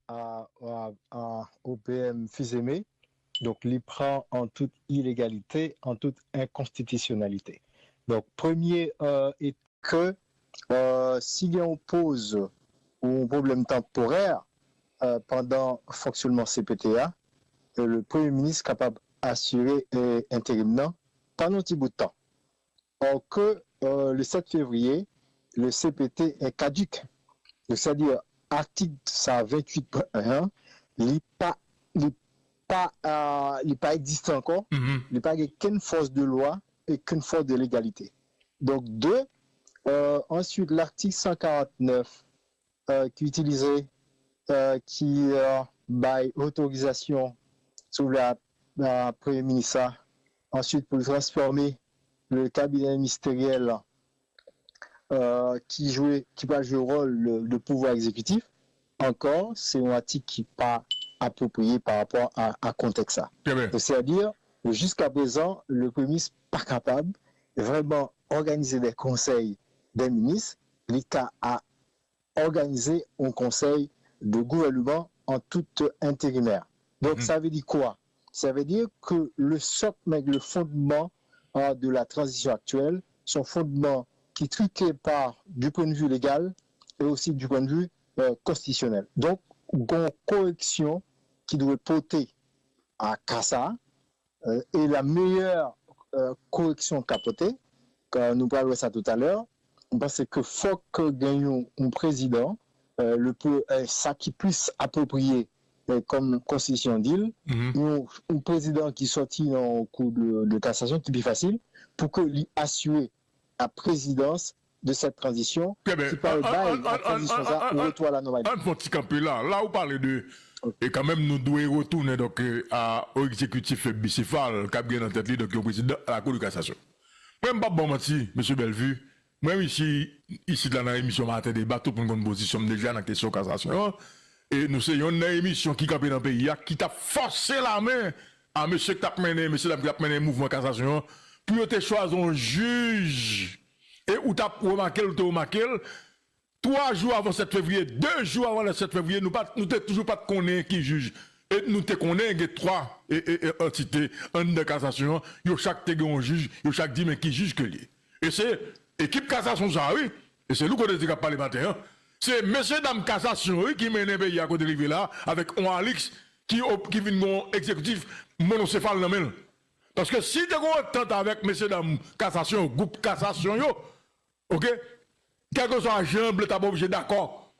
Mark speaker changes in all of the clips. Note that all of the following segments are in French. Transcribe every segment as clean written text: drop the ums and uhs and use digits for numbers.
Speaker 1: au PM Fils-Aimé. Donc, il prend en toute illégalité, en toute inconstitutionnalité. Donc, premier est que s'il oppose un problème temporaire pendant le fonctionnement CPTA, le Premier ministre est capable d'assurer intérimement pendant un petit bout de temps. Or que le 7 février, le CPT est caduque. C'est-à-dire, article 28.1, il n'est pas existant encore, il n'y a pas qu'une force de loi et qu'une force de légalité. Donc, ensuite, l'article 149 qui utilisait, qui bail autorisation sur la Premier ministre, ensuite pour transformer le cabinet ministériel qui va jouer le rôle de pouvoir exécutif, encore, c'est un article qui n'est pas approprié par rapport à contexte. C'est-à-dire, jusqu'à présent, le Premier ministre n'est pas capable de vraiment organiser des conseils des ministres, l'État a organisé un conseil de gouvernement en tout intérimaire. Donc, ça veut dire quoi? Ça veut dire que le socle, le fondement de la transition actuelle, son fondement qui est truqué du point de vue légal et aussi du point de vue constitutionnel. Donc, une correction qui doit porter à Kassa et la meilleure correction capotée, quand nous parlons de ça tout à l'heure, parce que faut que gagnons un président, ça qui puisse approprier comme constitution d'île, un président qui sortit en cours de cassation, qui est plus facile, pour que lui assure la présidence de cette transition, qui parle de la transition au retour à la normalité.
Speaker 2: Un petit campé là, vous parlez de... Et quand même, nous devons retourner donc, au exécutif bicéphale, qui a bien en tête, donc, au président à la Cour de cassation. Même pas bon menti, M. Bellevue, même ici dans l'émission Matin Débat, tout pour une position déjà dans la question de cassation. Et nous sommes une émission qui campé dans le pays, qui t'a forcé la main à monsieur qui t'a mené, monsieur qui t'a mené le mouvement cassation, pour te choisir un juge. Et où t'as remarqué, 3 jours avant 7 février, 2 jours avant le 7 février, nous t'es toujours pas de connaître qui juge. Et nous te connaissons 3 entités en de cassation, yo chaque te un juge, yo chaque dit mais qui juge que lui. Et c'est équipe cassation ça oui, et c'est nous qu'on dit parler matin. C'est monsieur dame cassation oui qui mène pays à côté de là avec un Alix qui vient mon exécutif monocéphale dans main. Parce que si tu entente avec monsieur dame cassation, groupe cassation yo, OK? Quel que soit Jean Bleu, tu pas obligé d'accord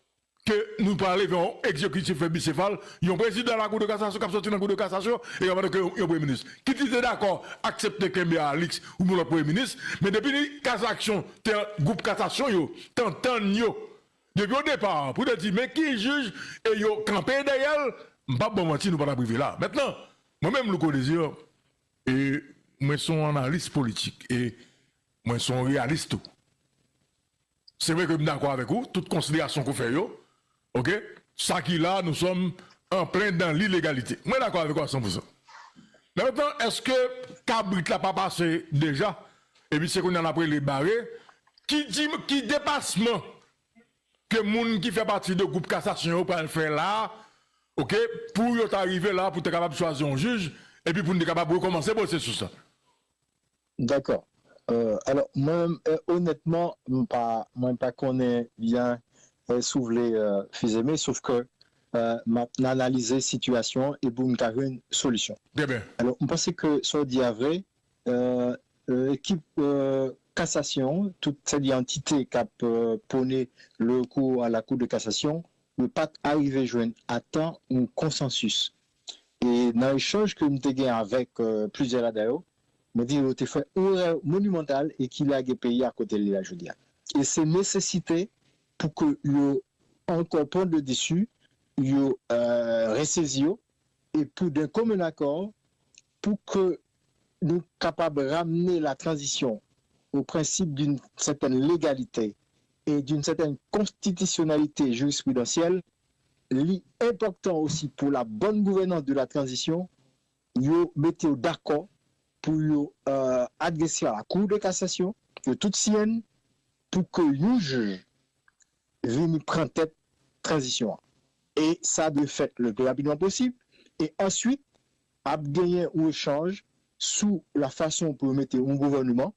Speaker 2: que nous parlons d'un exécutif bicéphale, il y a un président de la Cour de cassation qui a sorti dans la Cour de cassation et il y a un Premier ministre. Qui était d'accord, accepter Kembe Alix ou le Premier ministre, mais depuis cassation, groupe cassation, t'entends, depuis au départ, pour te dire, mais qui juge et yo campé derrière, pas bon mentir, nous pas la priver là. Maintenant, moi-même, le co-désir, et moi, je suis analyste politique et moi, je suis réaliste. C'est vrai que je suis d'accord avec vous, toute considération qu'on fait, ok? Ça qui là, nous sommes en plein dans l'illégalité. Moi, d'accord avec vous à 100%. Mais maintenant, est-ce que Cabrit l'a pas passé déjà? Et puis, c'est qu'on en a pris les barrés. Qui dépassement que moun qui fait partie de groupe cassation peut le faire là, ok? Pour arriver là, pour être capable de choisir un juge, et puis pour être capable de recommencer pour sur ça.
Speaker 1: D'accord. Alors, moi, honnêtement, moi, pas qu'on est bien soulevé Fils-Aimé, sauf que m'analyser situation et pour me trouver une solution.
Speaker 2: Bien, bien.
Speaker 1: Alors, on pense que ça dit à vrai, l'équipe cassation, toute cette entité qui a poney le recours à la Cour de cassation, ne pas arriver à joindre à temps un consensus. Et dans l'échange que nous avons avec plusieurs adhérents, me dit qu'il a fait une erreur monumentale et qu'il a des pays à côté de la Judia. Et c'est nécessité pour que yo encore prendre le dessus, yo ressaisir et pour d'un commun accord pour que nous soyons capables de ramener la transition au principe d'une certaine légalité et d'une certaine constitutionnalité jurisprudentielle, l'important aussi pour la bonne gouvernance de la transition, yo mettez d'accord pour adresser à la Cour de cassation, que toute sienne, pour que le juge vienne prendre tête transition. Et ça de fait le plus rapidement possible. Et ensuite, à gagner un échange sous la façon pour mettre un gouvernement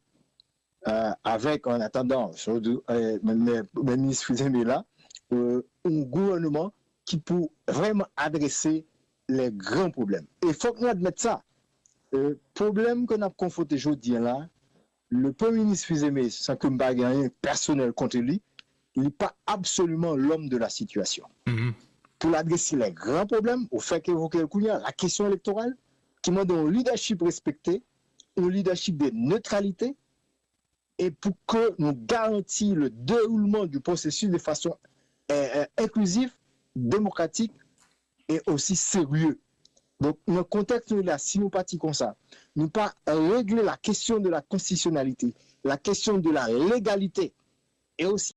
Speaker 1: avec, en attendant, le ministre là, un gouvernement qui peut vraiment adresser les grands problèmes. Et il faut qu'on admette ça. Le problème qu'on a confronté aujourd'hui là, le Premier ministre Fizeme, sans que je ne rien personnel contre lui, il n'est pas absolument l'homme de la situation. Pour adresser les grands problèmes, au fait qu'évoquer la question électorale, qui demande un leadership respecté, un leadership de neutralité, et pour que nous garantissions le déroulement du processus de façon inclusive, démocratique et aussi sérieux. Donc, dans le contexte là, si nous partons comme ça, nous pas régler la question de la constitutionnalité, la question de la légalité, et aussi